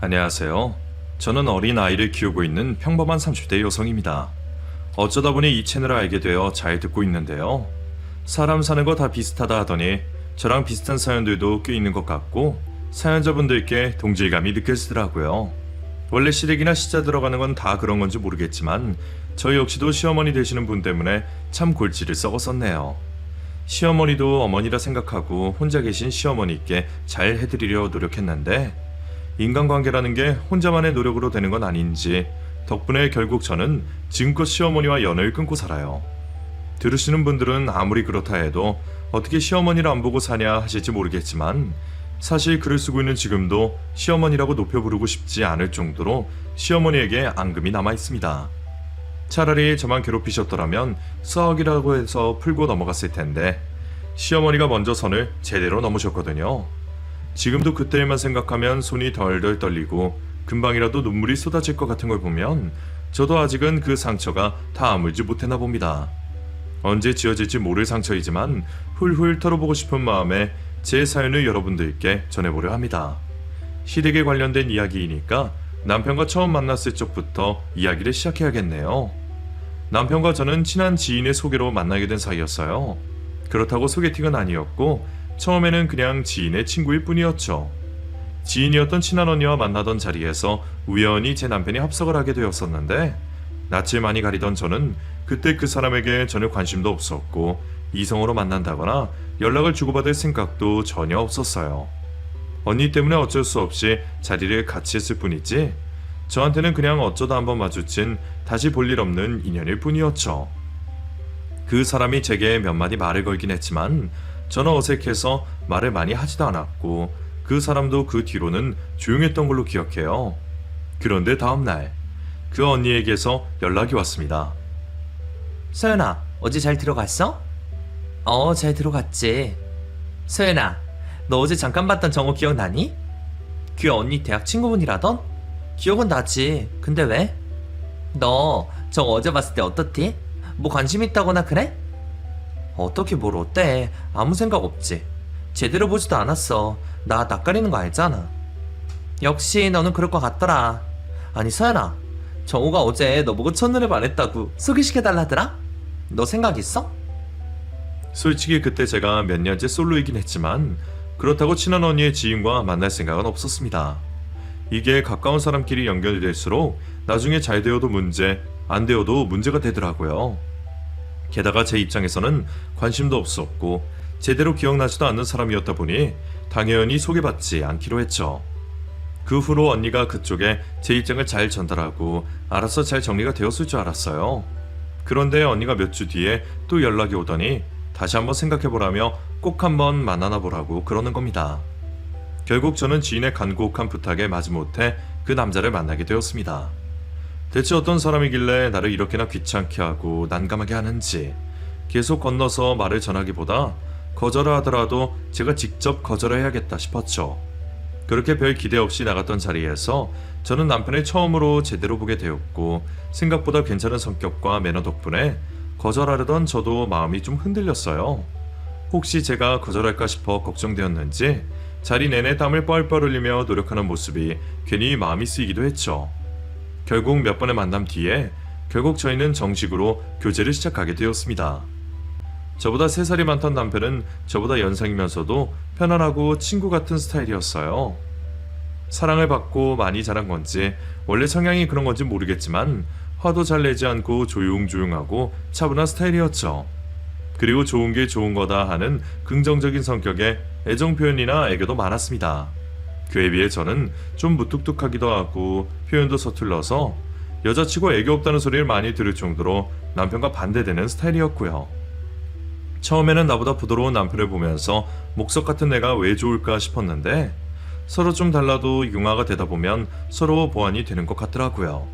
안녕하세요. 저는 어린 아이를 키우고 있는 평범한 30대 여성입니다. 어쩌다 보니 이 채널을 알게 되어 잘 듣고 있는데요. 사람 사는 거 다 비슷하다 하더니 저랑 비슷한 사연들도 꽤 있는 것 같고 사연자분들께 동질감이 느껴지더라고요. 원래 시댁이나 시자 들어가는 건 다 그런 건지 모르겠지만 저희 역시도 시어머니 되시는 분 때문에 참 골치를 썩었었네요. 시어머니도 어머니라 생각하고 혼자 계신 시어머니께 잘 해드리려 노력했는데 인간관계라는 게 혼자만의 노력으로 되는 건 아닌지 덕분에 결국 저는 지금껏 시어머니와 연을 끊고 살아요. 들으시는 분들은 아무리 그렇다 해도 어떻게 시어머니를 안 보고 사냐 하실지 모르겠지만 사실 글을 쓰고 있는 지금도 시어머니라고 높여 부르고 싶지 않을 정도로 시어머니에게 앙금이 남아 있습니다. 차라리 저만 괴롭히셨더라면 싸우기라고 해서 풀고 넘어갔을 텐데 시어머니가 먼저 선을 제대로 넘으셨거든요. 지금도 그때 일만 생각하면 손이 덜덜 떨리고 금방이라도 눈물이 쏟아질 것 같은 걸 보면 저도 아직은 그 상처가 다 아물지 못했나 봅니다. 언제 지어질지 모를 상처이지만 훌훌 털어보고 싶은 마음에 제 사연을 여러분들께 전해보려 합니다. 시댁에 관련된 이야기이니까 남편과 처음 만났을 적부터 이야기를 시작해야겠네요. 남편과 저는 친한 지인의 소개로 만나게 된 사이였어요. 그렇다고 소개팅은 아니었고 처음에는 그냥 지인의 친구일 뿐이었죠. 지인이었던 친한 언니와 만나던 자리에서 우연히 제 남편이 합석을 하게 되었었는데 낯을 많이 가리던 저는 그때 그 사람에게 전혀 관심도 없었고 이성으로 만난다거나 연락을 주고받을 생각도 전혀 없었어요. 언니 때문에 어쩔 수 없이 자리를 같이 했을 뿐이지 저한테는 그냥 어쩌다 한번 마주친 다시 볼 일 없는 인연일 뿐이었죠. 그 사람이 제게 몇 마디 말을 걸긴 했지만 저는 어색해서 말을 많이 하지도 않았고 그 사람도 그 뒤로는 조용했던 걸로 기억해요. 그런데 다음날 그 언니에게서 연락이 왔습니다. 서연아, 어제 잘 들어갔어? 잘 들어갔지. 서연아, 너 어제 잠깐 봤던 정호 기억나니? 그 언니 대학 친구분이라던? 기억은 나지. 근데 왜? 너 정호 어제 봤을 때 어떻디? 뭐 관심 있다거나 그래? 어떻게 뭘 어때? 아무 생각 없지. 제대로 보지도 않았어. 나 낯가리는 거 알잖아. 역시 너는 그럴 것 같더라. 아니 서연아, 정우가 어제 너 보고 첫눈에 반했다고 소개시켜달라더라? 너 생각 있어? 솔직히 그때 제가 몇 년째 솔로이긴 했지만 그렇다고 친한 언니의 지인과 만날 생각은 없었습니다. 이게 가까운 사람끼리 연결될수록 나중에 잘 되어도 문제, 안 되어도 문제가 되더라고요. 게다가 제 입장에서는 관심도 없었고 제대로 기억나지도 않는 사람이었다 보니 당연히 소개받지 않기로 했죠. 그 후로 언니가 그쪽에 제 입장을 잘 전달하고 알아서 잘 정리가 되었을 줄 알았어요. 그런데 언니가 몇 주 뒤에 또 연락이 오더니 다시 한번 생각해보라며 꼭 한번 만나나 보라고 그러는 겁니다. 결국 저는 지인의 간곡한 부탁에 마지못해 그 남자를 만나게 되었습니다. 대체 어떤 사람이길래 나를 이렇게나 귀찮게 하고 난감하게 하는지 계속 건너서 말을 전하기보다 거절을 하더라도 제가 직접 거절을 해야겠다 싶었죠. 그렇게 별 기대 없이 나갔던 자리에서 저는 남편을 처음으로 제대로 보게 되었고 생각보다 괜찮은 성격과 매너 덕분에 거절하려던 저도 마음이 좀 흔들렸어요. 혹시 제가 거절할까 싶어 걱정되었는지 자리 내내 땀을 뻘뻘 흘리며 노력하는 모습이 괜히 마음이 쓰이기도 했죠. 결국 몇 번의 만남 뒤에 결국 저희는 정식으로 교제를 시작하게 되었습니다. 저보다 3살이 많던 남편은 저보다 연상이면서도 편안하고 친구 같은 스타일이었어요. 사랑을 받고 많이 자란 건지 원래 성향이 그런 건지 모르겠지만 화도 잘 내지 않고 조용조용하고 차분한 스타일이었죠. 그리고 좋은 게 좋은 거다 하는 긍정적인 성격에 애정 표현이나 애교도 많았습니다. 그에 비해 저는 좀 무뚝뚝하기도 하고 표현도 서툴러서 여자치고 애교 없다는 소리를 많이 들을 정도로 남편과 반대되는 스타일이었고요. 처음에는 나보다 부드러운 남편을 보면서 목석 같은 애가 왜 좋을까 싶었는데 서로 좀 달라도 융화가 되다 보면 서로 보완이 되는 것 같더라고요.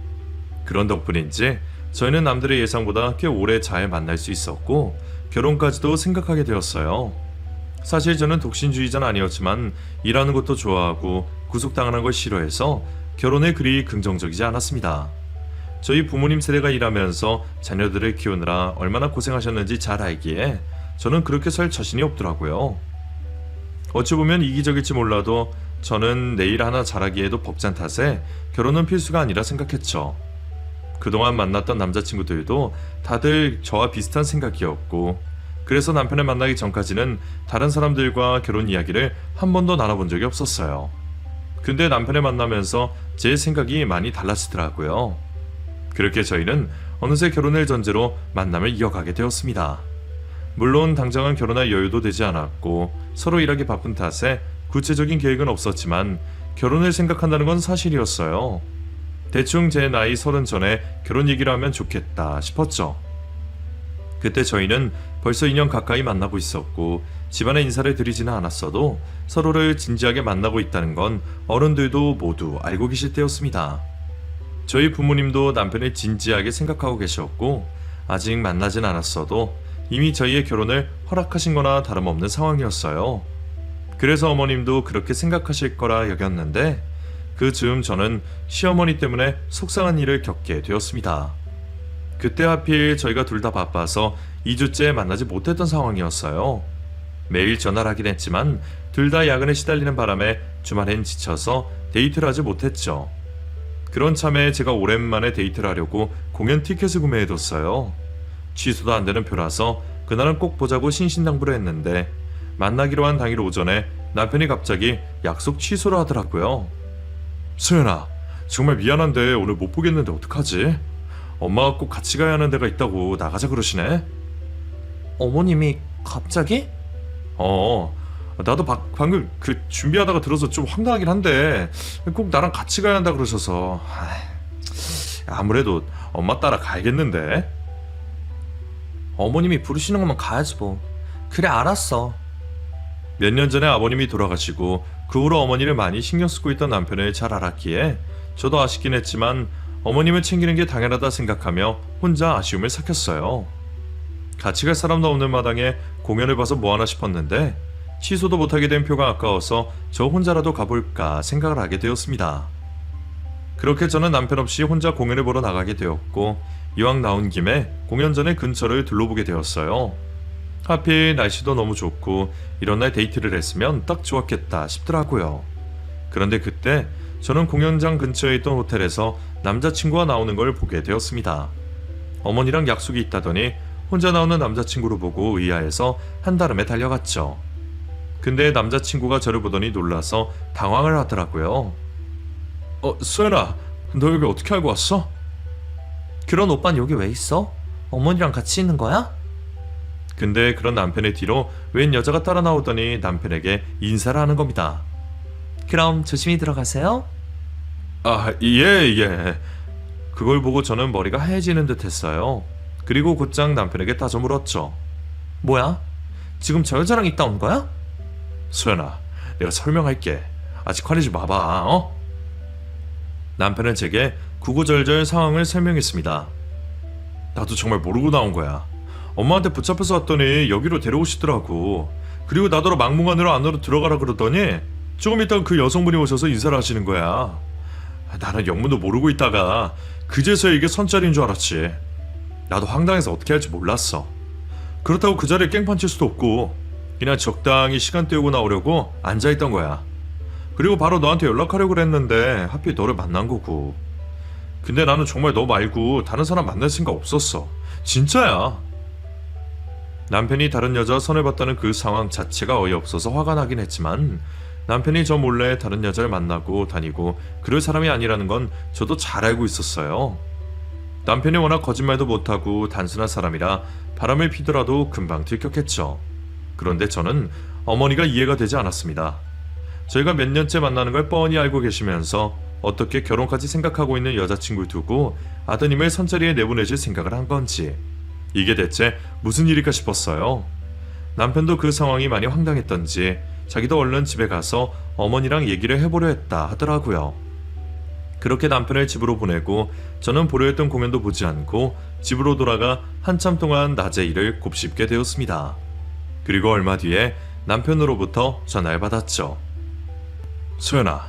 그런 덕분인지 저희는 남들의 예상보다 꽤 오래 잘 만날 수 있었고 결혼까지도 생각하게 되었어요. 사실 저는 독신주의자는 아니었지만 일하는 것도 좋아하고 구속당하는 걸 싫어해서 결혼에 그리 긍정적이지 않았습니다. 저희 부모님 세대가 일하면서 자녀들을 키우느라 얼마나 고생하셨는지 잘 알기에 저는 그렇게 살 자신이 없더라고요. 어찌 보면 이기적일지 몰라도 저는 내 일 하나 잘하기에도 벅찬 탓에 결혼은 필수가 아니라 생각했죠. 그동안 만났던 남자친구들도 다들 저와 비슷한 생각이었고, 그래서 남편을 만나기 전까지는 다른 사람들과 결혼 이야기를 한 번도 나눠본 적이 없었어요. 근데 남편을 만나면서 제 생각이 많이 달라지더라고요. 그렇게 저희는 어느새 결혼을 전제로 만남을 이어가게 되었습니다. 물론 당장은 결혼할 여유도 되지 않았고 서로 일하기 바쁜 탓에 구체적인 계획은 없었지만 결혼을 생각한다는 건 사실이었어요. 대충 제 나이 30 전에 결혼 얘기를 하면 좋겠다 싶었죠. 그때 저희는 벌써 2년 가까이 만나고 있었고 집안에 인사를 드리지는 않았어도 서로를 진지하게 만나고 있다는 건 어른들도 모두 알고 계실 때였습니다. 저희 부모님도 남편을 진지하게 생각하고 계셨고 아직 만나진 않았어도 이미 저희의 결혼을 허락하신 거나 다름없는 상황이었어요. 그래서 어머님도 그렇게 생각하실 거라 여겼는데 그 즈음 저는 시어머니 때문에 속상한 일을 겪게 되었습니다. 그때 하필 저희가 둘 다 바빠서 2주째 만나지 못했던 상황이었어요. 매일 전화를 하긴 했지만 둘 다 야근에 시달리는 바람에 주말엔 지쳐서 데이트를 하지 못했죠. 그런 참에 제가 오랜만에 데이트를 하려고 공연 티켓을 구매해뒀어요. 취소도 안 되는 표라서 그날은 꼭 보자고 신신당부를 했는데 만나기로 한 당일 오전에 남편이 갑자기 약속 취소를 하더라고요. 소연아, 정말 미안한데 오늘 못 보겠는데 어떡하지? 엄마가 꼭 같이 가야 하는 데가 있다고 나가자 그러시네. 어머님이 갑자기? 나도 방금 그 준비하다가 들어서 좀 황당하긴 한데 꼭 나랑 같이 가야 한다 그러셔서 아무래도 엄마 따라 가야겠는데. 어머님이 부르시는 것만 가야지 뭐. 그래, 알았어. 몇 년 전에 아버님이 돌아가시고 그 후로 어머니를 많이 신경 쓰고 있던 남편을 잘 알았기에 저도 아쉽긴 했지만 어머님을 챙기는 게 당연하다 생각하며 혼자 아쉬움을 삭혔어요. 같이 갈 사람도 없는 마당에 공연을 봐서 뭐하나 싶었는데 취소도 못하게 된 표가 아까워서 저 혼자라도 가볼까 생각을 하게 되었습니다. 그렇게 저는 남편 없이 혼자 공연을 보러 나가게 되었고 이왕 나온 김에 공연 전에 근처를 둘러보게 되었어요. 하필 날씨도 너무 좋고 이런 날 데이트를 했으면 딱 좋았겠다 싶더라고요. 그런데 그때 저는 공연장 근처에 있던 호텔에서 남자친구가 나오는 걸 보게 되었습니다. 어머니랑 약속이 있다더니 혼자 나오는 남자친구를 보고 의아해서 한달음에 달려갔죠. 근데 남자친구가 저를 보더니 놀라서 당황을 하더라고요. 소연아, 너 여기 어떻게 알고 왔어? 그런 오빠는 여기 왜 있어? 어머니랑 같이 있는 거야? 근데 그런 남편의 뒤로 웬 여자가 따라 나오더니 남편에게 인사를 하는 겁니다. 그럼 조심히 들어가세요. 예. 그걸 보고 저는 머리가 하얘지는 듯 했어요. 그리고 곧장 남편에게 따져 물었죠. 뭐야? 지금 저 여자랑 있다 온 거야? 소연아, 내가 설명할게. 아직 화내지 마봐, 남편은 제게 구구절절 상황을 설명했습니다. 나도 정말 모르고 나온 거야. 엄마한테 붙잡혀서 왔더니 여기로 데려오시더라고. 그리고 나더러 막무가내로 안으로 들어가라 그러더니 조금 있다가 그 여성분이 오셔서 인사를 하시는 거야. 나는 영문도 모르고 있다가 그제서야 이게 선짜리인 줄 알았지. 나도 황당해서 어떻게 할지 몰랐어. 그렇다고 그 자리에 깽판 칠 수도 없고 그냥 적당히 시간 때우고 나오려고 앉아있던 거야. 그리고 바로 너한테 연락하려고 그랬는데 하필 너를 만난 거고. 근데 나는 정말 너 말고 다른 사람 만날 생각 없었어. 진짜야. 남편이 다른 여자와 손을 봤다는 그 상황 자체가 어이없어서 화가 나긴 했지만 남편이 저 몰래 다른 여자를 만나고 다니고 그럴 사람이 아니라는 건 저도 잘 알고 있었어요. 남편이 워낙 거짓말도 못하고 단순한 사람이라 바람을 피더라도 금방 들켰겠죠. 그런데 저는 어머니가 이해가 되지 않았습니다. 저희가 몇 년째 만나는 걸 뻔히 알고 계시면서 어떻게 결혼까지 생각하고 있는 여자친구를 두고 아드님을 선자리에 내보내줄 생각을 한 건지 이게 대체 무슨 일일까 싶었어요. 남편도 그 상황이 많이 황당했던지 자기도 얼른 집에 가서 어머니랑 얘기를 해보려 했다 하더라고요. 그렇게 남편을 집으로 보내고 저는 보려 했던 공연도 보지 않고 집으로 돌아가 한참 동안 낮에 일을 곱씹게 되었습니다. 그리고 얼마 뒤에 남편으로부터 전화를 받았죠. 소연아,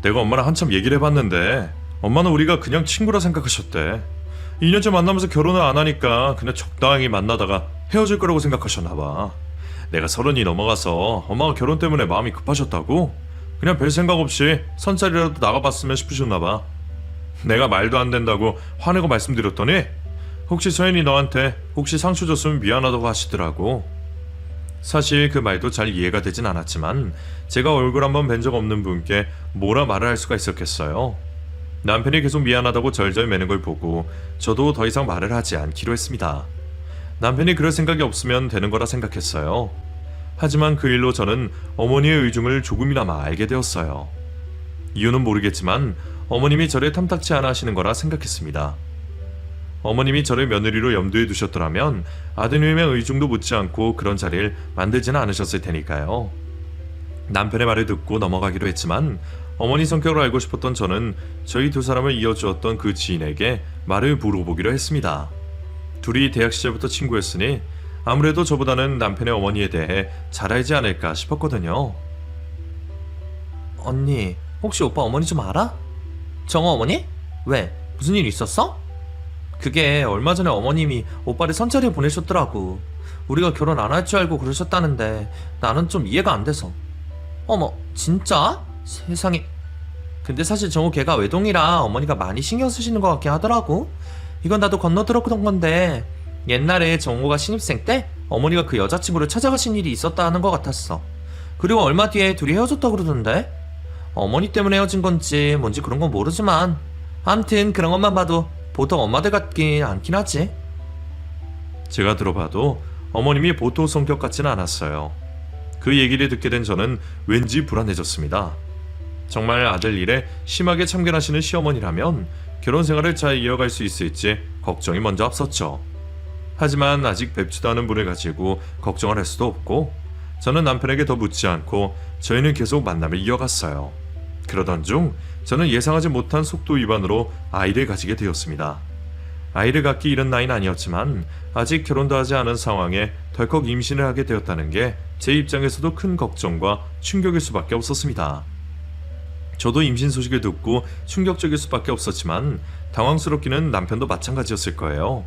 내가 엄마랑 한참 얘기를 해봤는데 엄마는 우리가 그냥 친구라 생각하셨대. 2년째 만나면서 결혼을 안 하니까 그냥 적당히 만나다가 헤어질 거라고 생각하셨나봐. 내가 30이 넘어가서 엄마가 결혼 때문에 마음이 급하셨다고? 그냥 별 생각 없이 선찰이라도 나가봤으면 싶으셨나봐. 내가 말도 안 된다고 화내고 말씀드렸더니 혹시 서연이 너한테 혹시 상처 줬으면 미안하다고 하시더라고. 사실 그 말도 잘 이해가 되진 않았지만 제가 얼굴 한번 뵌 적 없는 분께 뭐라 말을 할 수가 있었겠어요. 남편이 계속 미안하다고 절절 매는 걸 보고 저도 더 이상 말을 하지 않기로 했습니다. 남편이 그럴 생각이 없으면 되는 거라 생각했어요. 하지만 그 일로 저는 어머니의 의중을 조금이나마 알게 되었어요. 이유는 모르겠지만 어머님이 저를 탐탁치 않아 하시는 거라 생각했습니다. 어머님이 저를 며느리로 염두에 두셨더라면 아드님의 의중도 묻지 않고 그런 자리를 만들지는 않으셨을 테니까요. 남편의 말을 듣고 넘어가기로 했지만 어머니 성격을 알고 싶었던 저는 저희 두 사람을 이어주었던 그 지인에게 말을 물어보기로 했습니다. 둘이 대학 시절부터 친구였으니 아무래도 저보다는 남편의 어머니에 대해 잘 알지 않을까 싶었거든요. 언니, 혹시 오빠 어머니 좀 알아? 정어 어머니? 왜? 무슨 일 있었어? 그게 얼마 전에 어머님이 오빠를 선찰에 보내셨더라고. 우리가 결혼 안 할 줄 알고 그러셨다는데 나는 좀 이해가 안 돼서. 어머, 진짜? 세상에. 근데 사실 정우 걔가 외동이라 어머니가 많이 신경 쓰시는 것 같긴 하더라고. 이건 나도 건너들었던 건데 옛날에 정우가 신입생 때 어머니가 그 여자친구를 찾아가신 일이 있었다는 것 같았어. 그리고 얼마 뒤에 둘이 헤어졌다 그러던데. 어머니 때문에 헤어진 건지 뭔지 그런 건 모르지만 암튼 그런 것만 봐도 보통 엄마들 같긴 않긴 하지. 제가 들어봐도 어머님이 보통 성격 같지는 않았어요. 그 얘기를 듣게 된 저는 왠지 불안해졌습니다. 정말 아들 일에 심하게 참견하시는 시어머니라면 결혼 생활을 잘 이어갈 수 있을지 걱정이 먼저 앞섰죠. 하지만 아직 뵙지도 않은 분을 가지고 걱정을 할 수도 없고 저는 남편에게 더 묻지 않고 저희는 계속 만남을 이어갔어요. 그러던 중 저는 예상하지 못한 속도 위반으로 아이를 가지게 되었습니다. 아이를 갖기 이른 나이는 아니었지만 아직 결혼도 하지 않은 상황에 덜컥 임신을 하게 되었다는 게 제 입장에서도 큰 걱정과 충격일 수밖에 없었습니다. 저도 임신 소식을 듣고 충격적일 수밖에 없었지만 당황스럽기는 남편도 마찬가지였을 거예요.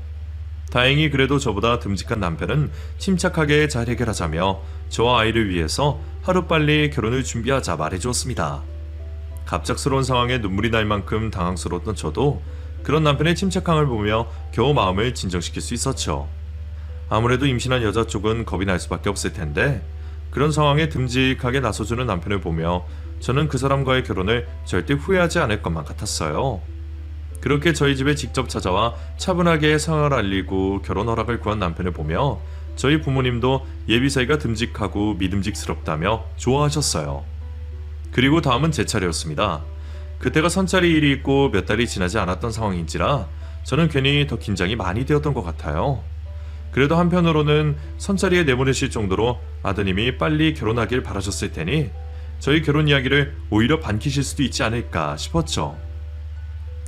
다행히 그래도 저보다 듬직한 남편은 침착하게 잘 해결하자며 저와 아이를 위해서 하루빨리 결혼을 준비하자 말해주었습니다. 갑작스러운 상황에 눈물이 날 만큼 당황스러웠던 저도 그런 남편의 침착함을 보며 겨우 마음을 진정시킬 수 있었죠. 아무래도 임신한 여자 쪽은 겁이 날 수밖에 없을 텐데 그런 상황에 듬직하게 나서주는 남편을 보며 저는 그 사람과의 결혼을 절대 후회하지 않을 것만 같았어요. 그렇게 저희 집에 직접 찾아와 차분하게 상황을 알리고 결혼 허락을 구한 남편을 보며 저희 부모님도 예비 사이가 듬직하고 믿음직스럽다며 좋아하셨어요. 그리고 다음은 제 차례였습니다. 그때가 선찰이 일이 있고 몇 달이 지나지 않았던 상황인지라 저는 괜히 더 긴장이 많이 되었던 것 같아요. 그래도 한편으로는 선찰이에 내보내실 정도로 아드님이 빨리 결혼하길 바라셨을 테니 저희 결혼 이야기를 오히려 반기실 수도 있지 않을까 싶었죠.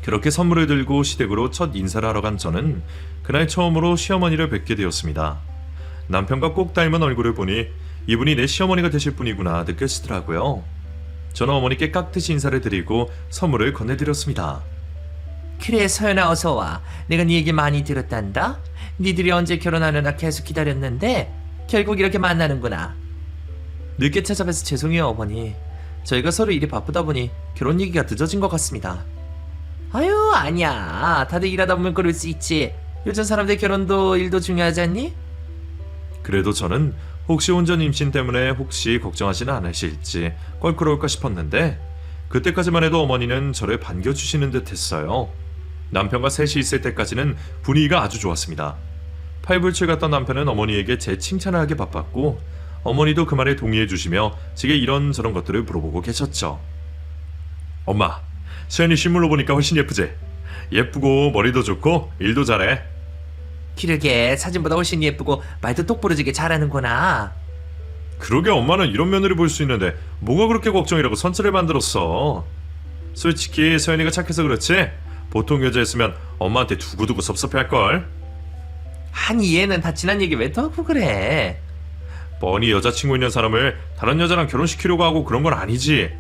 그렇게 선물을 들고 시댁으로 첫 인사를 하러 간 저는 그날 처음으로 시어머니를 뵙게 되었습니다. 남편과 꼭 닮은 얼굴을 보니 이분이 내 시어머니가 되실 분이구나 느껴지더라고요. 저는 어머니께 깍듯이 인사를 드리고 선물을 건네드렸습니다. 그래 서연아 어서와. 내가 네 얘기 많이 들었단다. 니들이 언제 결혼하려나 계속 기다렸는데 결국 이렇게 만나는구나. 늦게 찾아뵈서 죄송해요 어머니. 저희가 서로 일이 바쁘다 보니 결혼 얘기가 늦어진 것 같습니다. 아유 아니야. 다들 일하다 보면 그럴 수 있지. 요즘 사람들 결혼도 일도 중요하지 않니? 그래도 저는 혹시 혼전 임신 때문에 혹시 걱정하지는 않으실지 껄끄러울까 싶었는데 그때까지만 해도 어머니는 저를 반겨주시는 듯 했어요. 남편과 셋이 있을 때까지는 분위기가 아주 좋았습니다. 팔불출 같던 남편은 어머니에게 제 칭찬을 하기 바빴고 어머니도 그 말에 동의해 주시며 제게 이런저런 것들을 물어보고 계셨죠. 엄마, 서연이 실물로 보니까 훨씬 예쁘지? 예쁘고 머리도 좋고 일도 잘해. 그러게 사진보다 훨씬 예쁘고 말도 똑부러지게 잘하는구나. 그러게 엄마는 이런 며느리 볼 수 있는데 뭐가 그렇게 걱정이라고 선처를 만들었어. 솔직히 서연이가 착해서 그렇지 보통 여자였으면 엄마한테 두고두고 섭섭해할걸. 아니 얘는 다 지난 얘기 왜 또 하고 그래. 뻔히 여자친구 있는 사람을 다른 여자랑 결혼시키려고 하고 그런 건 아니지.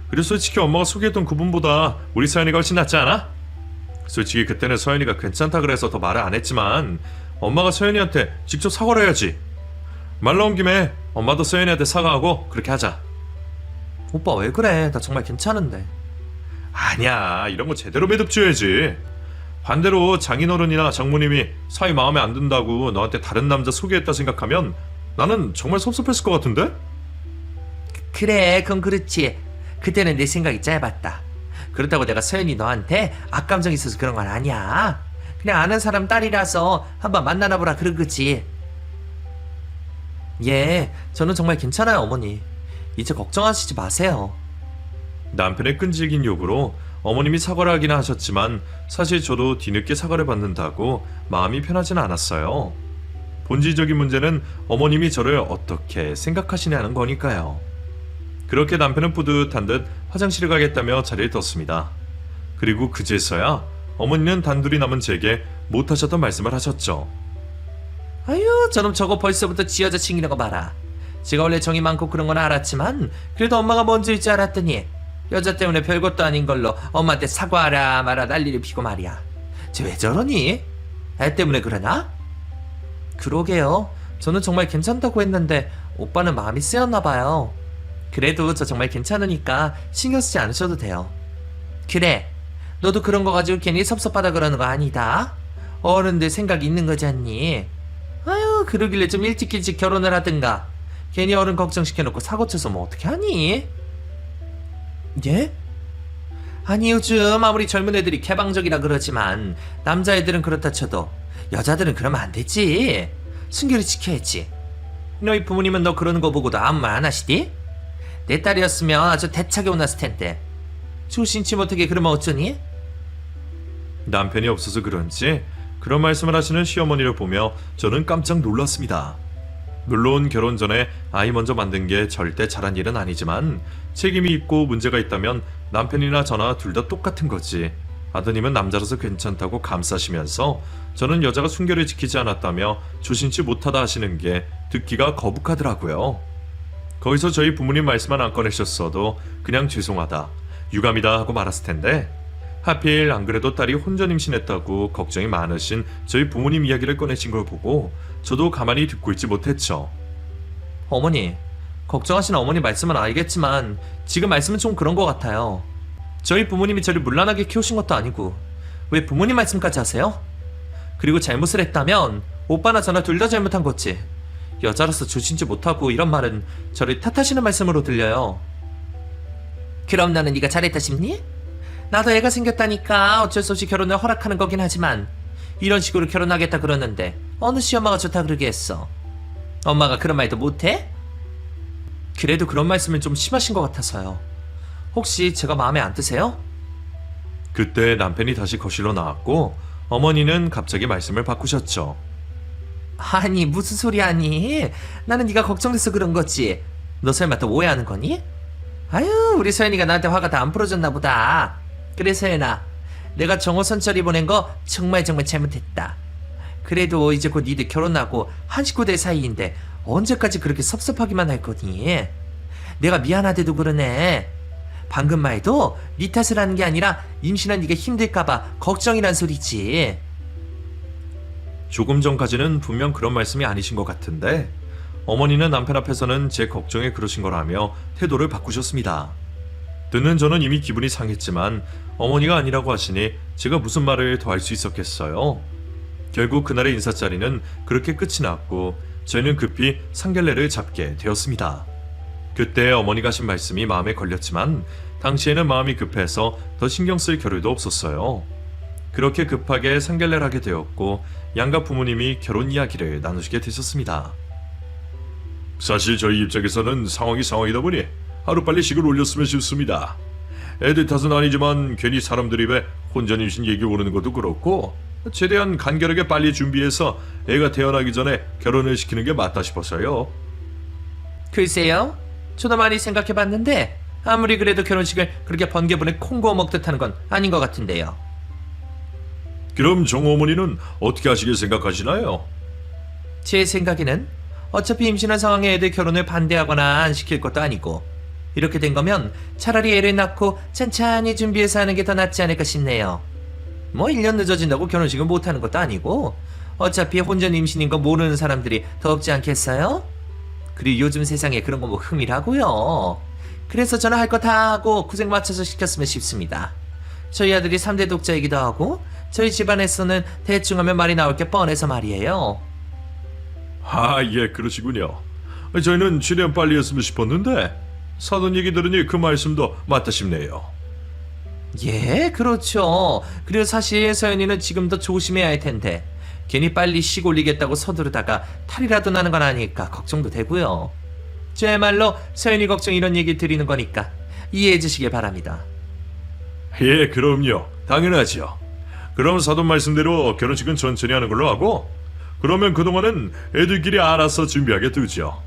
그리고 솔직히 엄마가 소개했던 그분보다 우리 서연이가 훨씬 낫지 않아? 솔직히 그때는 서연이가 괜찮다 그래서 더 말을 안 했지만 엄마가 서연이한테 직접 사과를 해야지. 말 나온 김에 엄마도 서연이한테 사과하고 그렇게 하자. 오빠 왜 그래? 나 정말 괜찮은데. 아니야, 이런 거 제대로 매듭 지어야지. 반대로 장인어른이나 장모님이 사이 마음에 안 든다고 너한테 다른 남자 소개했다 생각하면 나는 정말 섭섭했을 것 같은데? 그래, 그건 그렇지. 그때는 내 생각이 짧았다. 그렇다고 내가 서연이 너한테 악감정 있어서 그런 건 아니야. 그냥 아는 사람 딸이라서 한번 만나나 보라 그런 거지. 예, 저는 정말 괜찮아요, 어머니. 이제 걱정하시지 마세요. 남편의 끈질긴 요구로 어머님이 사과를 하긴 하셨지만 사실 저도 뒤늦게 사과를 받는다고 마음이 편하진 않았어요. 본질적인 문제는 어머님이 저를 어떻게 생각하시냐는 거니까요. 그렇게 남편은 뿌듯한 듯 화장실을 가겠다며 자리를 떴습니다. 그리고 그제서야 어머니는 단둘이 남은 제게 못하셨던 말씀을 하셨죠. 아유, 저놈 저거 벌써부터 지 여자 챙기는 거 봐라. 제가 원래 정이 많고 그런 건 알았지만 그래도 엄마가 먼저일 줄 알았더니 여자 때문에 별것도 아닌 걸로 엄마한테 사과하라 마라 난리를 피고 말이야. 쟤 왜 저러니? 애 때문에 그러나? 그러게요. 저는 정말 괜찮다고 했는데 오빠는 마음이 쓰였나 봐요. 그래도 저 정말 괜찮으니까 신경 쓰지 않으셔도 돼요. 그래, 너도 그런 거 가지고 괜히 섭섭하다 그러는 거 아니다. 어른들 생각이 있는 거잖니. 아유, 그러길래 좀 일찍 결혼을 하든가. 괜히 어른 걱정시켜놓고 사고 쳐서 뭐 어떻게 하니? 예? 아니, 요즘 아무리 젊은 애들이 개방적이라 그러지만 남자애들은 그렇다 쳐도 여자들은 그러면 안 되지. 순결을 지켜야지. 너희 부모님은 너 그러는 거 보고도 아무 말 안 하시디? 내 딸이었으면 아주 대차게 혼났을 텐데. 조신치 못하게 그러면 어쩌니? 남편이 없어서 그런지 그런 말씀을 하시는 시어머니를 보며 저는 깜짝 놀랐습니다. 물론 결혼 전에 아이 먼저 만든 게 절대 잘한 일은 아니지만 책임이 있고 문제가 있다면 남편이나 저나 둘 다 똑같은 거지. 아드님은 남자라서 괜찮다고 감싸시면서 저는 여자가 순결을 지키지 않았다며 조신치 못하다 하시는 게 듣기가 거북하더라고요. 거기서 저희 부모님 말씀만 안 꺼내셨어도 그냥 죄송하다, 유감이다 하고 말았을 텐데 하필 안 그래도 딸이 혼전 임신했다고 걱정이 많으신 저희 부모님 이야기를 꺼내신 걸 보고 저도 가만히 듣고 있지 못했죠. 어머니, 걱정하시는 어머니 말씀은 알겠지만 지금 말씀은 좀 그런 것 같아요. 저희 부모님이 저를 문란하게 키우신 것도 아니고 왜 부모님 말씀까지 하세요? 그리고 잘못을 했다면 오빠나 저나 둘 다 잘못한 거지. 여자로서 조신지 못하고 이런 말은 저를 탓하시는 말씀으로 들려요. 그럼 나는 네가 잘했다 싶니? 나도 애가 생겼다니까 어쩔 수 없이 결혼을 허락하는 거긴 하지만 이런 식으로 결혼하겠다 그러는데 어느 시엄마가 좋다 그러게 했어. 엄마가 그런 말도 못해? 그래도 그런 말씀은 좀 심하신 것 같아서요. 혹시 제가 마음에 안 드세요? 그때 남편이 다시 거실로 나왔고 어머니는 갑자기 말씀을 바꾸셨죠. 아니, 무슨 소리 하니? 나는 네가 걱정돼서 그런 거지. 너 설마 또 오해하는 거니? 아유, 우리 서연이가 나한테 화가 다 안 풀어졌나 보다. 그래, 서연아, 내가 정호 선철이 보낸 거 정말 잘못했다. 그래도 이제 곧 니들 결혼하고 한 식구 될 사이인데 언제까지 그렇게 섭섭하기만 할 거니? 내가 미안하대도 그러네. 방금 말도 네 탓을 하는 게 아니라 임신한 네가 힘들까봐 걱정이란 소리지. 조금 전까지는 분명 그런 말씀이 아니신 것 같은데 어머니는 남편 앞에서는 제 걱정에 그러신 거라며 태도를 바꾸셨습니다. 듣는 저는 이미 기분이 상했지만 어머니가 아니라고 하시니 제가 무슨 말을 더 할 수 있었겠어요. 결국 그날의 인사자리는 그렇게 끝이 났고 저희는 급히 상견례를 잡게 되었습니다. 그때 어머니가 하신 말씀이 마음에 걸렸지만 당시에는 마음이 급해서 더 신경 쓸 겨를도 없었어요. 그렇게 급하게 상견례를 하게 되었고 양가 부모님이 결혼 이야기를 나누시게 되셨습니다. 사실 저희 입장에서는 상황이다 보니 하루빨리 식을 올렸으면 싶습니다. 애들 탓은 아니지만 괜히 사람들 입에 혼전 임신 얘기 오르는 것도 그렇고 최대한 간결하게 빨리 준비해서 애가 태어나기 전에 결혼을 시키는 게 맞다 싶어서요. 글쎄요, 저도 많이 생각해봤는데 아무리 그래도 결혼식을 그렇게 번개분에 콩 구워 먹듯 하는 건 아닌 것 같은데요. 그럼 정어머니는 어떻게 하시길 생각하시나요? 제 생각에는 어차피 임신한 상황에 애들 결혼을 반대하거나 안 시킬 것도 아니고 이렇게 된 거면 차라리 애를 낳고 찬찬히 준비해서 하는 게 더 낫지 않을까 싶네요. 뭐 1년 늦어진다고 결혼식을 못하는 것도 아니고 어차피 혼전 임신인 거 모르는 사람들이 더 없지 않겠어요? 그리고 요즘 세상에 그런 거 뭐 흠이라고요. 그래서 저는 할 거 다 하고 구색 맞춰서 시켰으면 싶습니다. 저희 아들이 3대 독자이기도 하고 저희 집안에서는 대충 하면 말이 나올 게 뻔해서 말이에요. 아, 예, 그러시군요. 저희는 최대한 빨리 했으면 싶었는데 사돈 얘기 들으니 그 말씀도 맞다 싶네요. 예, 그렇죠. 그리고 사실 서연이는 지금 더 조심해야 할 텐데 괜히 빨리 식 올리겠다고 서두르다가 탈이라도 나는 건 아닐까 걱정도 되고요. 저야말로 서연이 걱정 이런 얘기 드리는 거니까 이해해 주시길 바랍니다. 예, 그럼요. 당연하죠. 그럼 사돈 말씀대로 결혼식은 천천히 하는 걸로 하고 그러면 그동안은 애들끼리 알아서 준비하게 두죠.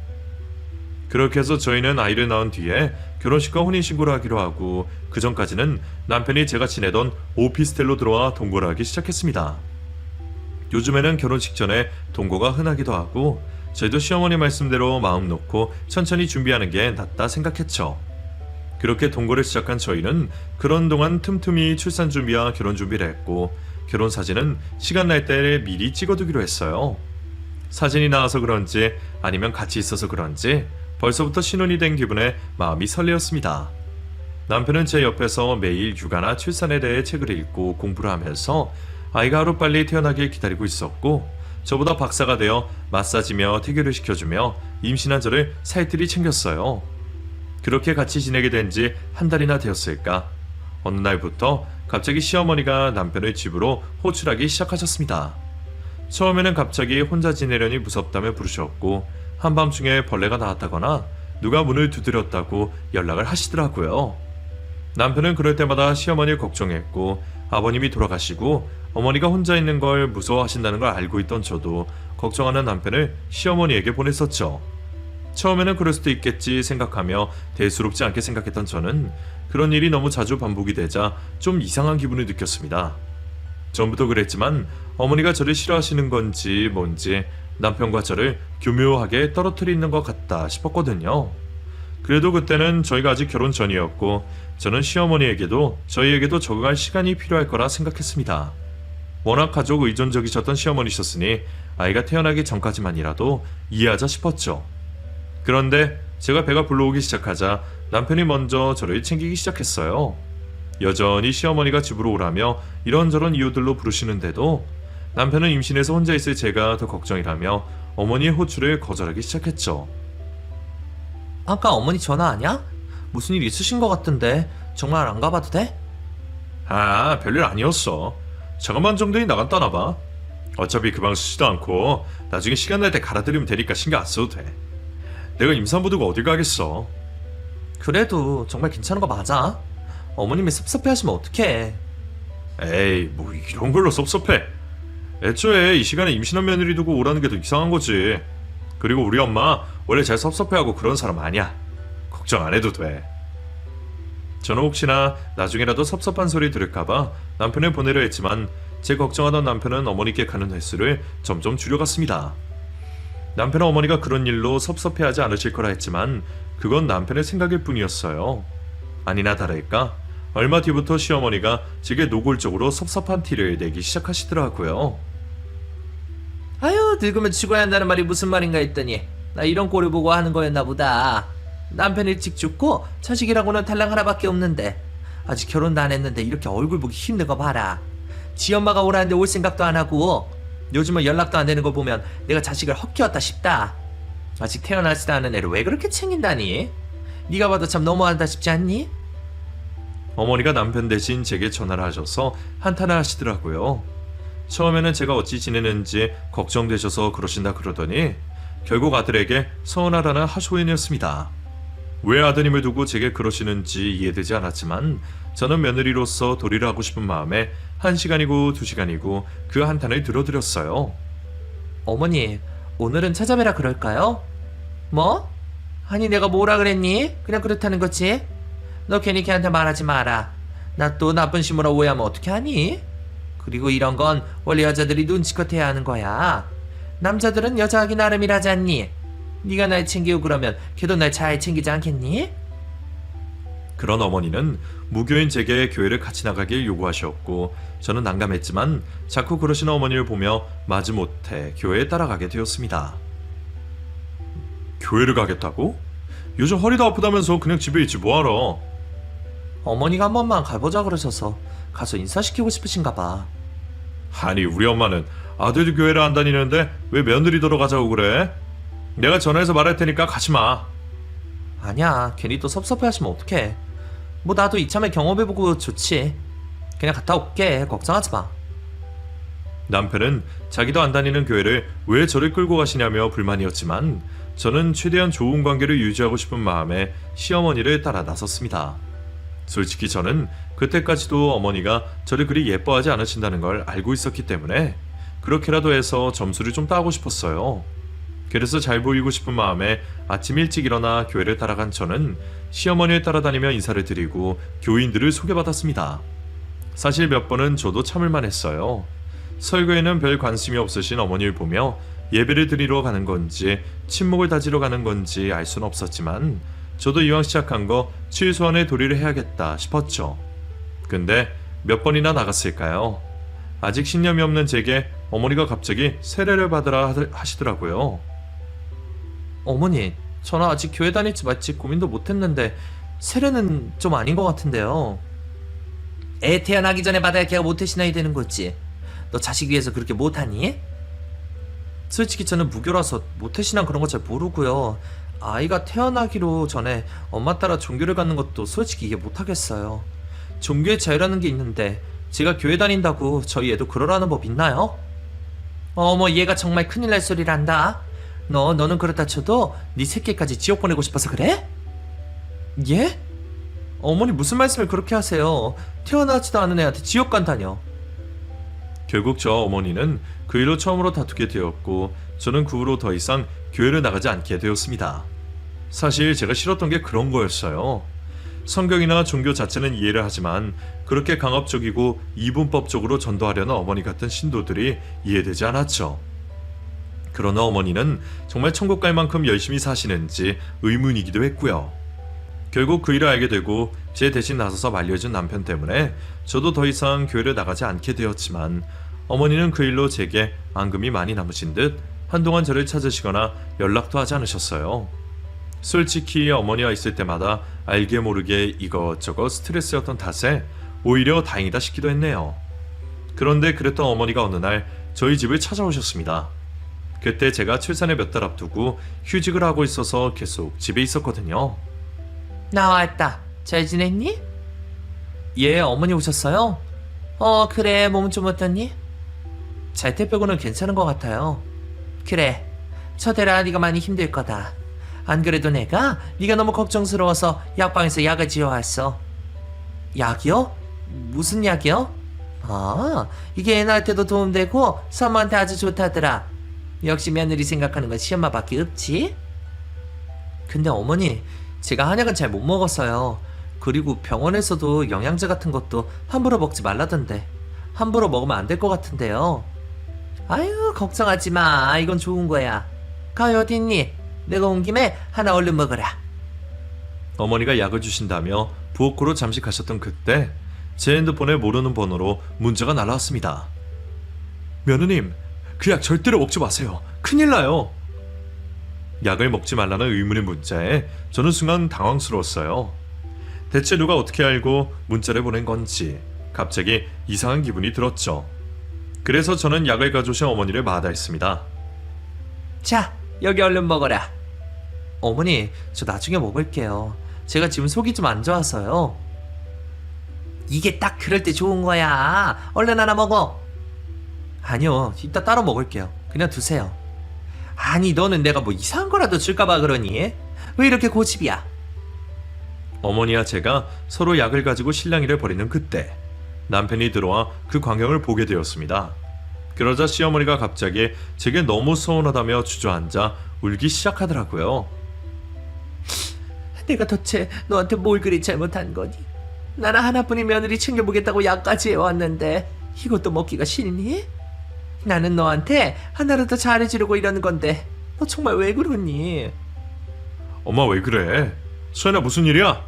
그렇게 해서 저희는 아이를 낳은 뒤에 결혼식과 혼인신고를 하기로 하고 그 전까지는 남편이 제가 지내던 오피스텔로 들어와 동거를 하기 시작했습니다. 요즘에는 결혼식 전에 동거가 흔하기도 하고 저희도 시어머니 말씀대로 마음 놓고 천천히 준비하는 게 낫다 생각했죠. 그렇게 동거를 시작한 저희는 그런 동안 틈틈이 출산 준비와 결혼 준비를 했고 결혼 사진은 시간 날 때 미리 찍어두기로 했어요. 사진이 나와서 그런지 아니면 같이 있어서 그런지 벌써부터 신혼이 된 기분에 마음이 설레었습니다. 남편은 제 옆에서 매일 육아나 출산에 대해 책을 읽고 공부를 하면서 아이가 하루빨리 태어나길 기다리고 있었고 저보다 박사가 되어 마사지며 태교를 시켜주며 임신한 저를 살뜰히 챙겼어요. 그렇게 같이 지내게 된 지 한 달이나 되었을까. 어느 날부터 갑자기 시어머니가 남편을 집으로 호출하기 시작하셨습니다. 처음에는 갑자기 혼자 지내려니 무섭다며 부르셨고 한밤중에 벌레가 나왔다거나 누가 문을 두드렸다고 연락을 하시더라고요. 남편은 그럴 때마다 시어머니를 걱정했고 아버님이 돌아가시고 어머니가 혼자 있는 걸 무서워하신다는 걸 알고 있던 저도 걱정하는 남편을 시어머니에게 보냈었죠. 처음에는 그럴 수도 있겠지 생각하며 대수롭지 않게 생각했던 저는 그런 일이 너무 자주 반복이 되자 좀 이상한 기분을 느꼈습니다. 전부터 그랬지만 어머니가 저를 싫어하시는 건지 뭔지 남편과 저를 교묘하게 떨어뜨리는 것 같다 싶었거든요. 그래도 그때는 저희가 아직 결혼 전이었고 저는 시어머니에게도 저희에게도 적응할 시간이 필요할 거라 생각했습니다. 워낙 가족 의존적이셨던 시어머니셨으니 아이가 태어나기 전까지만이라도 이해하자 싶었죠. 그런데 제가 배가 불러오기 시작하자 남편이 먼저 저를 챙기기 시작했어요. 여전히 시어머니가 집으로 오라며 이런저런 이유들로 부르시는데도 남편은 임신해서 혼자 있을 제가 더 걱정이라며 어머니의 호출을 거절하기 시작했죠. 아까 어머니 전화 아냐? 무슨 일 있으신 것 같던데 정말 안 가봐도 돼? 아, 별일 아니었어. 잠깐만 정도에 나갔다나 봐. 어차피 그 방 쓰지도 않고 나중에 시간 날 때 갈아드리면 되니까 신경 안 써도 돼. 내가 임산부 두고 어딜 가겠어. 그래도 정말 괜찮은 거 맞아? 어머님이 섭섭해하시면 어떡해. 에이, 뭐 이런 걸로 섭섭해. 애초에 이 시간에 임신한 며느리 두고 오라는 게 더 이상한 거지. 그리고 우리 엄마 원래 잘 섭섭해하고 그런 사람 아니야. 걱정 안 해도 돼. 저는 혹시나 나중에라도 섭섭한 소리 들을까봐 남편을 보내려 했지만 제 걱정하던 남편은 어머니께 가는 횟수를 점점 줄여갔습니다. 남편은 어머니가 그런 일로 섭섭해하지 않으실 거라 했지만 그건 남편의 생각일 뿐이었어요. 아니나 다를까 얼마 뒤부터 시어머니가 제게 노골적으로 섭섭한 티를 내기 시작하시더라고요. 아유, 늙으면 죽어야 한다는 말이 무슨 말인가 했더니 나 이런 꼴을 보고 하는 거였나 보다. 남편 일찍 죽고 자식이라고는 달랑 하나밖에 없는데 아직 결혼도 안 했는데 이렇게 얼굴 보기 힘든 거 봐라. 지 엄마가 오라는데 올 생각도 안 하고 요즘은 연락도 안 되는 거 보면 내가 자식을 헛키웠다 싶다. 아직 태어나지도 않은 애를 왜 그렇게 챙긴다니? 네가 봐도 참 너무한다 싶지 않니? 어머니가 남편 대신 제게 전화를 하셔서 한탄을 하시더라고요. 처음에는 제가 어찌 지내는지 걱정되셔서 그러신다 그러더니 결국 아들에게 서운하다는 하소연이었습니다. 왜 아드님을 두고 제게 그러시는지 이해되지 않았지만 저는 며느리로서 도리를 하고 싶은 마음에 1시간이고 2시간이고 그 한탄을 들어드렸어요. 어머니, 오늘은 찾아뵈라 그럴까요? 뭐? 아니 내가 뭐라 그랬니? 그냥 그렇다는 거지? 너 괜히 걔한테 말하지 마라. 나 또 나쁜 심으로 오해하면 어떻게 하니? 그리고 이런 건 원래 여자들이 눈치껏 해야 하는 거야. 남자들은 여자하기 나름이라지 않니? 네가 날 챙기고 그러면 걔도 날 잘 챙기지 않겠니? 그런 어머니는 무교인 제게 교회를 같이 나가길 요구하셨고 저는 난감했지만 자꾸 그러시는 어머니를 보며 마지못해 교회에 따라가게 되었습니다. 교회를 가겠다고? 요즘 허리도 아프다면서 그냥 집에 있지 뭐하러. 어머니가 한 번만 가보자 그러셔서 가서 인사시키고 싶으신가 봐. 아니 우리 엄마는 아들도 교회를 안 다니는데 왜 며느리 들어가자고 그래? 내가 전화해서 말할 테니까 가지 마. 아니야, 괜히 또 섭섭해하시면 어떡해. 뭐 나도 이참에 경험해보고 좋지. 그냥 갔다 올게, 걱정하지 마. 남편은 자기도 안 다니는 교회를 왜 저를 끌고 가시냐며 불만이었지만 저는 최대한 좋은 관계를 유지하고 싶은 마음에 시어머니를 따라 나섰습니다. 솔직히 저는 그때까지도 어머니가 저를 그리 예뻐하지 않으신다는 걸 알고 있었기 때문에 그렇게라도 해서 점수를 좀 따고 싶었어요. 그래서 잘 보이고 싶은 마음에 아침 일찍 일어나 교회를 따라간 저는 시어머니를 따라다니며 인사를 드리고 교인들을 소개받았습니다. 사실 몇 번은 저도 참을만 했어요. 설교에는 별 관심이 없으신 어머니를 보며 예배를 드리러 가는 건지 친목을 다지러 가는 건지 알 수는 없었지만 저도 이왕 시작한 거 최소한의 도리를 해야겠다 싶었죠. 근데 몇 번이나 나갔을까요? 아직 신념이 없는 제게 어머니가 갑자기 세례를 받으라 하시더라고요. 어머니, 저는 아직 교회 다닐지 말지 고민도 못했는데 세례는 좀 아닌 것 같은데요. 애 태어나기 전에 받아야 걔가 모태신앙이 되는 거지. 너 자식 위해서 그렇게 못하니? 솔직히 저는 무교라서 모태신앙 그런 거 잘 모르고요. 아이가 태어나기로 전에 엄마 따라 종교를 갖는 것도 솔직히 이해 못하겠어요. 종교의 자유라는 게 있는데 제가 교회 다닌다고 저희 애도 그러라는 법 있나요? 어머, 얘가 정말 큰일 날 소리를 한다. 너는 그렇다 쳐도 네 새끼까지 지옥 보내고 싶어서 그래? 예? 어머니 무슨 말씀을 그렇게 하세요. 태어나지도 않은 애한테 지옥 간다뇨. 결국 저 어머니는 그 일로 처음으로 다투게 되었고 저는 그 후로 더 이상 교회를 나가지 않게 되었습니다. 사실 제가 싫었던 게 그런 거였어요. 성경이나 종교 자체는 이해를 하지만 그렇게 강압적이고 이분법적으로 전도하려는 어머니 같은 신도들이 이해되지 않았죠. 그러나 어머니는 정말 천국 갈 만큼 열심히 사시는지 의문이기도 했고요. 결국 그 일을 알게 되고 제 대신 나서서 말려준 남편 때문에 저도 더 이상 교회를 나가지 않게 되었지만 어머니는 그 일로 제게 앙금이 많이 남으신 듯 한동안 저를 찾으시거나 연락도 하지 않으셨어요. 솔직히 어머니와 있을 때마다 알게 모르게 이것저것 스트레스였던 탓에 오히려 다행이다 싶기도 했네요. 그런데 그랬던 어머니가 어느 날 저희 집을 찾아오셨습니다. 그때 제가 출산을 몇 달 앞두고 휴직을 하고 있어서 계속 집에 있었거든요. 나왔다. 잘 지냈니? 예, 어머니 오셨어요? 그래. 몸은 좀 어떻니? 잘 때 빼고는 괜찮은 것 같아요. 그래. 저대라 네가 많이 힘들 거다. 안 그래도 내가 네가 너무 걱정스러워서 약방에서 약을 지어왔어. 약이요? 무슨 약이요? 이게 애 낳을 때도 도움되고 산모한테 아주 좋다더라. 역시 며느리 생각하는 건 시엄마밖에 없지? 근데 어머니, 제가 한약은 잘 못 먹었어요. 그리고 병원에서도 영양제 같은 것도 함부로 먹지 말라던데 함부로 먹으면 안 될 것 같은데요. 아유, 걱정하지 마. 이건 좋은 거야. 가위 어딨니? 내가 온 김에 하나 얼른 먹어라. 어머니가 약을 주신다며 부엌으로 잠시 가셨던 그때 제 핸드폰에 모르는 번호로 문자가 날라왔습니다. 며느님, 그 약 절대로 먹지 마세요. 큰일 나요. 약을 먹지 말라는 의문의 문자에 저는 순간 당황스러웠어요. 대체 누가 어떻게 알고 문자를 보낸 건지 갑자기 이상한 기분이 들었죠. 그래서 저는 약을 가져오신 어머니를 마다했습니다. 자, 여기 얼른 먹어라. 어머니, 저 나중에 먹을게요. 제가 지금 속이 좀 안 좋아서요. 이게 딱 그럴 때 좋은 거야. 얼른 하나 먹어. 아니요, 이따 따로 먹을게요. 그냥 두세요. 아니, 너는 내가 뭐 이상한 거라도 줄까봐 그러니? 왜 이렇게 고집이야? 어머니와 제가 서로 약을 가지고 실랑이를 벌이는 그때 남편이 들어와 그 광경을 보게 되었습니다. 그러자 시어머니가 갑자기 제게 너무 서운하다며 주저앉아 울기 시작하더라고요. 내가 도대체 너한테 뭘 그리 잘못한 거니? 나는 하나뿐인 며느리 챙겨보겠다고 약까지 해왔는데 이것도 먹기가 싫니? 나는 너한테 하나라도 잘해주려고 이러는 건데 너 정말 왜 그러니? 엄마 왜 그래? 소연아 무슨 일이야?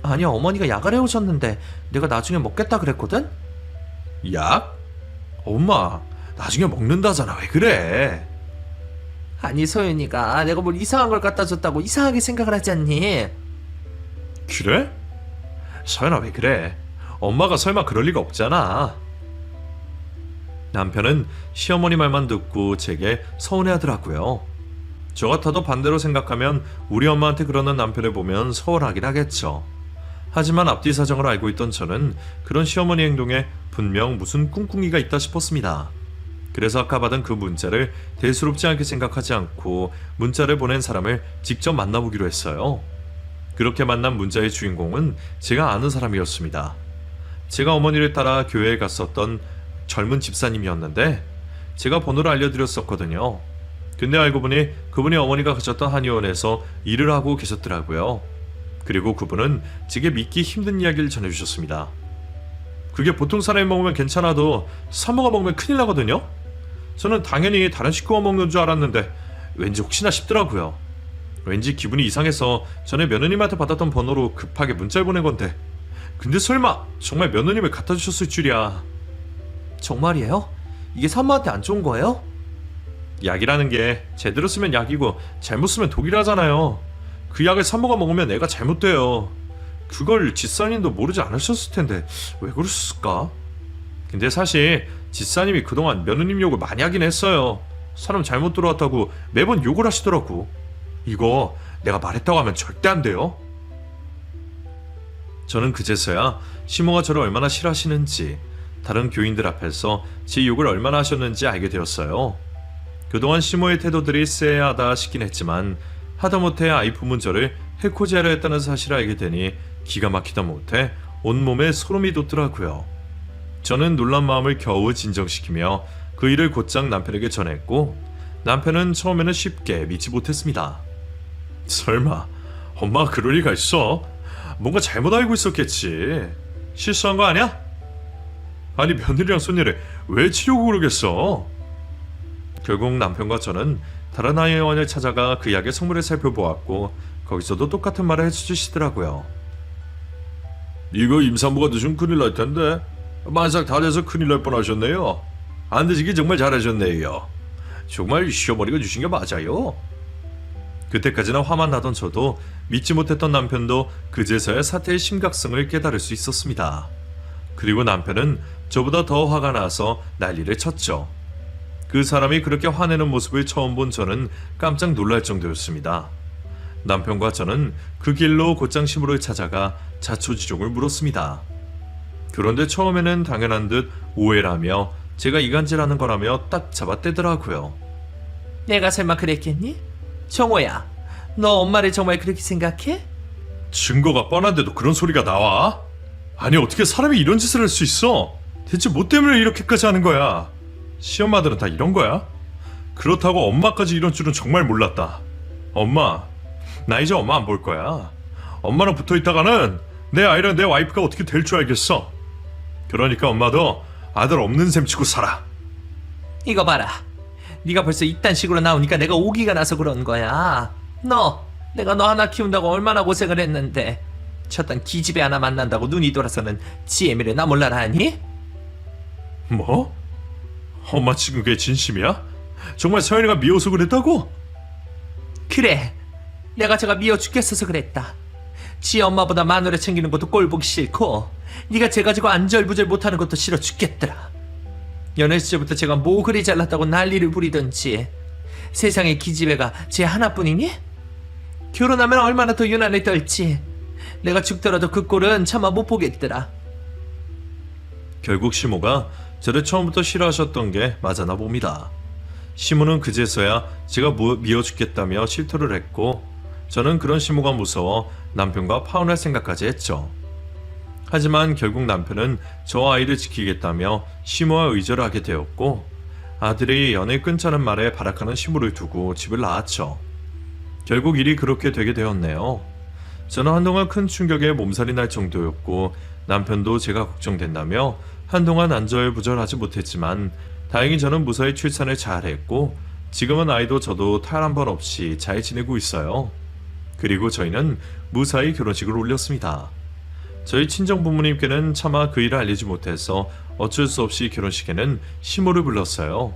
아니, 어머니가 약을 해오셨는데 내가 나중에 먹겠다 그랬거든? 약? 엄마 나중에 먹는다잖아. 왜 그래? 아니 소연이가 내가 뭘 이상한 걸 갖다 줬다고 이상하게 생각을 하지 않니? 그래? 서연아 왜 그래? 엄마가 설마 그럴 리가 없잖아. 남편은 시어머니 말만 듣고 제게 서운해하더라고요. 저 같아도 반대로 생각하면 우리 엄마한테 그러는 남편을 보면 서운하긴 하겠죠. 하지만 앞뒤 사정을 알고 있던 저는 그런 시어머니 행동에 분명 무슨 꿍꿍이가 있다 싶었습니다. 그래서 아까 받은 그 문자를 대수롭지 않게 생각하지 않고 문자를 보낸 사람을 직접 만나보기로 했어요. 그렇게 만난 문자의 주인공은 제가 아는 사람이었습니다. 제가 어머니를 따라 교회에 갔었던 젊은 집사님이었는데 제가 번호를 알려드렸었거든요. 근데 알고 보니 그분이 어머니가 가셨던 한의원에서 일을 하고 계셨더라고요. 그리고 그분은 제게 믿기 힘든 이야기를 전해주셨습니다. 그게 보통 사람이 먹으면 괜찮아도 산모가 먹으면 큰일 나거든요. 저는 당연히 다른 식구가 먹는 줄 알았는데 왠지 혹시나 싶더라고요. 왠지 기분이 이상해서 전에 며느님한테 받았던 번호로 급하게 문자를 보낸 건데 근데 설마 정말 며느님을 갖다 주셨을 줄이야. 정말이에요? 이게 산모한테 안 좋은 거예요? 약이라는 게 제대로 쓰면 약이고 잘못 쓰면 독이라잖아요. 그 약을 산모가 먹으면 애가 잘못돼요. 그걸 집사님도 모르지 않으셨을 텐데 왜 그러셨을까? 근데 사실 집사님이 그동안 며느님 욕을 많이 하긴 했어요. 사람 잘못 들어왔다고 매번 욕을 하시더라고. 이거 내가 말했다고 하면 절대 안 돼요. 저는 그제서야 시모가 저를 얼마나 싫어하시는지 다른 교인들 앞에서 제 욕을 얼마나 하셨는지 알게 되었어요. 그동안 시모의 태도들이 쎄하다 싶긴 했지만 하다못해 아이 품은 저를 해코지하려 했다는 사실을 알게 되니 기가 막히다 못해 온몸에 소름이 돋더라고요. 저는 놀란 마음을 겨우 진정시키며 그 일을 곧장 남편에게 전했고 남편은 처음에는 쉽게 믿지 못했습니다. 설마 엄마가 그럴 리가 있어? 뭔가 잘못 알고 있었겠지. 실수한 거 아니야? 아니 며느리랑 손녀를 왜 치려고 그러겠어? 결국 남편과 저는 다른 한의원을 찾아가 그 약의 성분을 살펴보았고 거기서도 똑같은 말을 해주시더라고요. 이거 임산부가 드시면 큰일 날 텐데 만삭 다 돼서 큰일 날 뻔하셨네요. 안 드시기 정말 잘하셨네요. 정말 시어머니가 주신 게 맞아요. 그때까지나 화만 나던 저도 믿지 못했던 남편도 그제서야 사태의 심각성을 깨달을 수 있었습니다. 그리고 남편은 저보다 더 화가 나서 난리를 쳤죠. 그 사람이 그렇게 화내는 모습을 처음 본 저는 깜짝 놀랄 정도였습니다. 남편과 저는 그 길로 곧장 시부를 찾아가 자초지종을 물었습니다. 그런데 처음에는 당연한 듯 오해라며 제가 이간질하는 거라며 딱 잡아떼더라고요. 내가 설마 그랬겠니? 정호야, 너 엄마를 정말 그렇게 생각해? 증거가 뻔한데도 그런 소리가 나와? 아니 어떻게 사람이 이런 짓을 할 수 있어? 대체 뭐 때문에 이렇게까지 하는 거야? 시엄마들은 다 이런 거야? 그렇다고 엄마까지 이런 줄은 정말 몰랐다. 엄마, 나 이제 엄마 안 볼 거야. 엄마랑 붙어있다가는 내 아이랑 내 와이프가 어떻게 될 줄 알겠어. 그러니까 엄마도 아들 없는 셈 치고 살아. 이거 봐라. 네가 벌써 이딴 식으로 나오니까 내가 오기가 나서 그런 거야. 내가 너 하나 키운다고 얼마나 고생을 했는데 저딴 기집애 하나 만난다고 눈이 돌아서는 지혜미를 나 몰라라 하니? 뭐? 엄마 지금 그게 진심이야? 정말 서연이가 미워서 그랬다고? 그래, 내가 제가 미워 죽겠어서 그랬다. 지 엄마보다 마누라 챙기는 것도 꼴보기 싫고 네가 쟤 가지고 안절부절 못하는 것도 싫어 죽겠더라. 연애 시절부터 제가 뭐 그리 잘났다고 난리를 부리던지 세상에 기집애가 쟤 하나뿐이니? 결혼하면 얼마나 더 유난을 떨지. 내가 죽더라도 그 꼴은 차마 못 보겠더라. 결국 시모가 저를 처음부터 싫어하셨던 게 맞아나 봅니다. 시모는 그제서야 제가 미워 죽겠다며 실토를 했고 저는 그런 시모가 무서워 남편과 파혼할 생각까지 했죠. 하지만 결국 남편은 저 아이를 지키겠다며 시모와 의절을 하게 되었고 아들이 연애 끊자는 말에 발악하는 시모를 두고 집을 나왔죠. 결국 일이 그렇게 되게 되었네요. 저는 한동안 큰 충격에 몸살이 날 정도였고 남편도 제가 걱정된다며 한동안 안절부절하지 못했지만 다행히 저는 무사히 출산을 잘했고 지금은 아이도 저도 탈 한 번 없이 잘 지내고 있어요. 그리고 저희는 무사히 결혼식을 올렸습니다. 저희 친정 부모님께는 차마 그 일을 알리지 못해서 어쩔 수 없이 결혼식에는 시모를 불렀어요.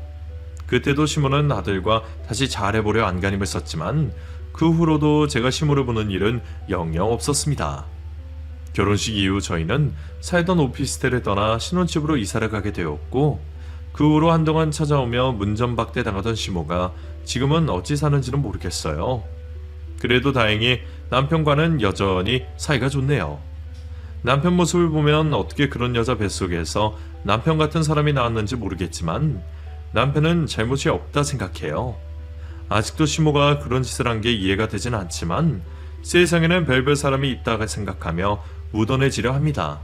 그때도 시모는 아들과 다시 잘해보려 안간힘을 썼지만 그 후로도 제가 시모를 보는 일은 영영 없었습니다. 결혼식 이후 저희는 살던 오피스텔을 떠나 신혼집으로 이사를 가게 되었고 그 후로 한동안 찾아오며 문전박대 당하던 시모가 지금은 어찌 사는지는 모르겠어요. 그래도 다행히 남편과는 여전히 사이가 좋네요. 남편 모습을 보면 어떻게 그런 여자 뱃속에서 남편 같은 사람이 나왔는지 모르겠지만 남편은 잘못이 없다 생각해요. 아직도 시모가 그런 짓을 한 게 이해가 되진 않지만 세상에는 별별 사람이 있다가 생각하며 무던해지려 합니다.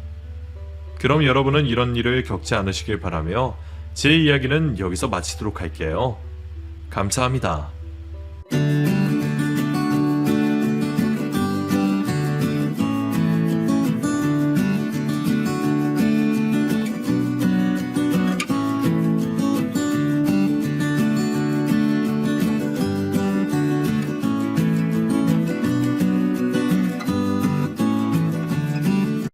그럼 여러분은 이런 일을 겪지 않으시길 바라며 제 이야기는 여기서 마치도록 할게요. 감사합니다.